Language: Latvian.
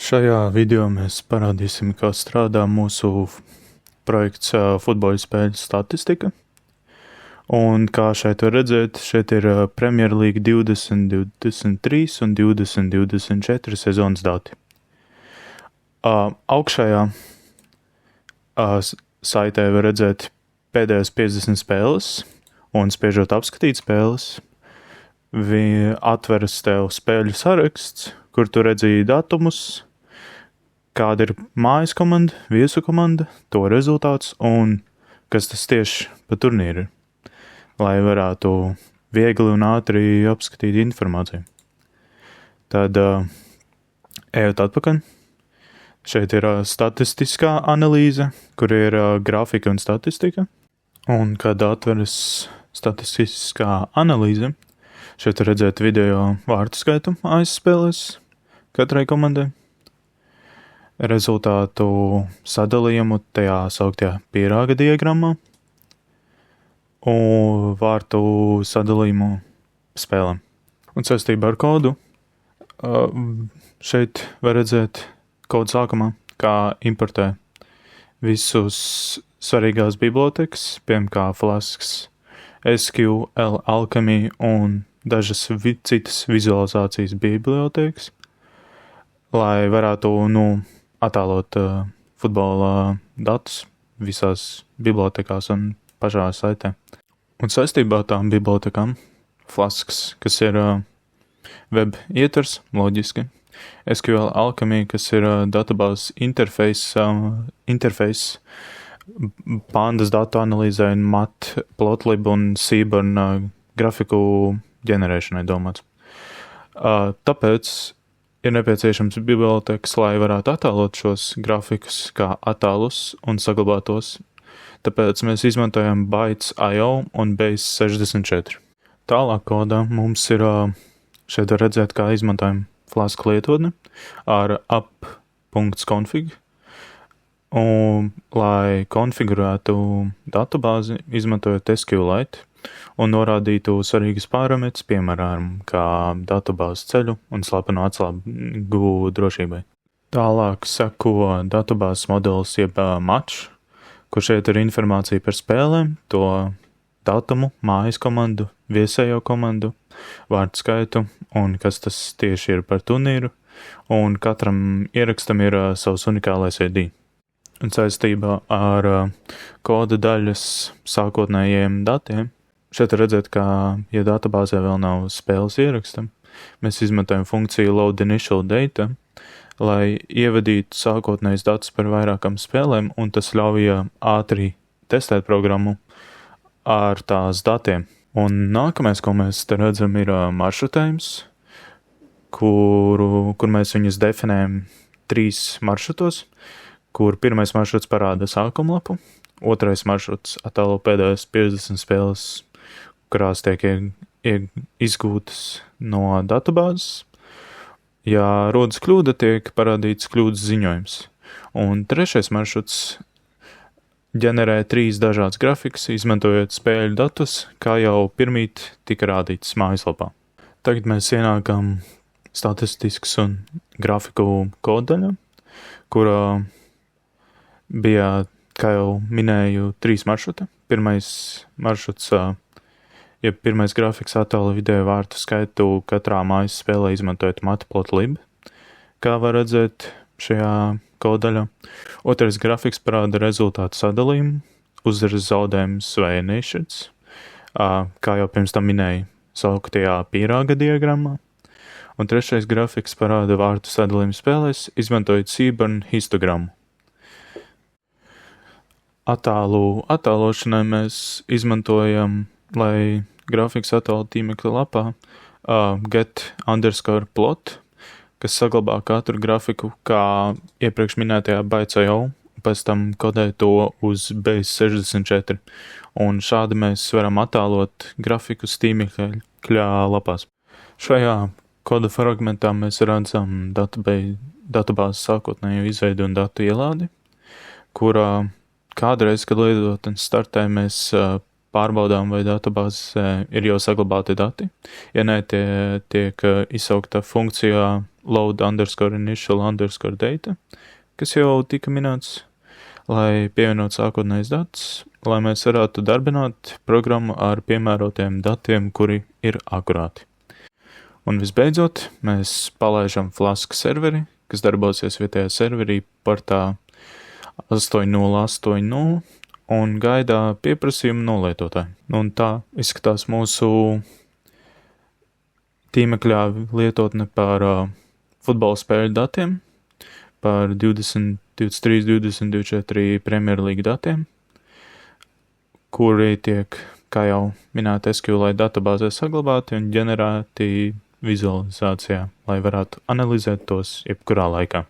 Šajā video mēs parādīsim, kā strādā mūsu projekts futbola spēļu statistika. Un kā šeit var redzēt, šeit ir Premier League 2023 un 2024 sezonas dati. Augšējā saitē var redzēt pēdējās 50 spēles, un spiežot apskatīt spēles, atveras tev spēļu saraksts, kur tu redzīji datumus, kāda ir mājas komanda, viesu komanda, to rezultāts un kas tas tieši pa turnīru ir, lai varētu viegli un ātri apskatīt informāciju. Tad ejot atpakaļ, šeit ir statistiskā analīze, kur ir grafika un statistika, un kad atveras statistiskā analīze, šeit var redzēt video vārtu skaitu aizspēlēs katrai komandai, rezultātu sadalījumu tajā sauktajā pīrāga diagrammā un vārtu sadalījumu spēlēm. Un saistībā ar kodu šeit var redzēt kodu sākumā, kā importē visus svarīgās bibliotekas, piemēram kā Flasks, SQL Alchemy un dažas citas vizualizācijas bibliotekas, lai varētu attēlot futbola datus visās bibliotekās un pašā saitē. Un saistībā ar tām bibliotekām Flasks, kas ir web ietvers, loģiski, SQL Alchemy, kas ir databāzes interface pandas datu analīzē un Matplotlib un Seaborn grafiku ģenerēšanai domāts. Tāpēc ir nepieciešams bibliotekas, lai varētu attēlot šos grafikus kā attēlus un saglabāt tos. Tāpēc mēs izmantojam Bytes.io un Base64. Tālāk kodā mums ir, šeit var redzēt, kā izmantojam Flask lietotni ar app.config. Un, lai konfigurētu datubāzi, izmantojot SQLite un norādītu svarīgas parametrus, piemēram, kā datubāzes ceļu un slepeno atslēgu drošībai. Tālāk seko datubāzes modelis jeb match, kur šeit ir informācija par spēlēm, to datumu, mājas komandu, viesējo komandu, vārdu skaitu un kas tas tieši ir par turnīru, un katram ierakstam ir savs unikālais ID. Un saistībā ar koda daļas sākotnējiem datiem, šeit redzēt, ka, ja databāzē vēl nav spēles ierakstam, mēs izmantojam funkciju load initial data, lai ievadītu sākotnējus datus par vairākām spēlēm, un tas ļauj ātri testēt programmu ar tās datiem. Un nākamais, ko mēs te redzam, ir maršrutējums, kur mēs viņus definējam 3 maršrutos, kur pirmais maršruts parāda sākumlapu, otrais maršruts attēlo pēdējās 50 spēles, kurās tiek izgūtas no datubāzes. Ja rodas kļūda, tiek parādīts kļūdas ziņojums. Un trešais maršruts ģenerē 3 dažādas grafikas, izmantojot spēļu datus, kā jau pirmīt tika rādīts mājaslapā. Tagad mēs ienākam statistiskas un grafiku kodaļa, kurā bija, kā jau minēju, 3 maršruti. Pirmais maršruts, pirmais grafiks attēlo video vārtu skaitu katrā mājas spēlē izmantojot Matplotlib, kā var redzēt šajā kodaļā. Otrais grafiks parāda rezultātu sadalījumu, uzvaras zaudējumus vai nešķirts, kā jau pirms tam minēju, sauktajā pīrāga diagrammā. Un trešais grafiks parāda vārtu sadalījumu spēlēs, izmantojot Seaborn histogrammu. Attēlošanai mēs izmantojam, lai grafiks attēlo tīmekļa lapā, get_plot, kas saglabā katru grafiku kā iepriekš minētajā Bytes.io, pēc tam kodē to uz Base64, un šādi mēs varam attēlot grafikus tīmekļa lapās. Šajā koda fragmentā mēs redzam datubāzes sākotnējo izveidu un datu ielādi, kurā kādreiz, kad lietotne startē, mēs pārbaudām, vai datubāzē ir jau saglabāti dati. Ja nē, tie tiek izsaukta funkcijā load_initial_data, kas jau tika minēts, lai pievienot sākotnējs datus, lai mēs varētu darbināt programmu ar piemērotiem datiem, kuri ir akurāti. Un visbeidzot, mēs palaižam Flask serveri, kas darbosies vietējā serverī portā 8080 un gaidā pieprasījumu no lietotāja. Un tā izskatās mūsu tīmekļā lietotne par futbola spēļu datiem, par 20, 23, 20, 24 Premier League datiem, kuri tiek, kā jau minēta, SQLite databāzē saglabāti un ģenerēti vizualizācijā, lai varētu analizēt tos jebkurā laikā.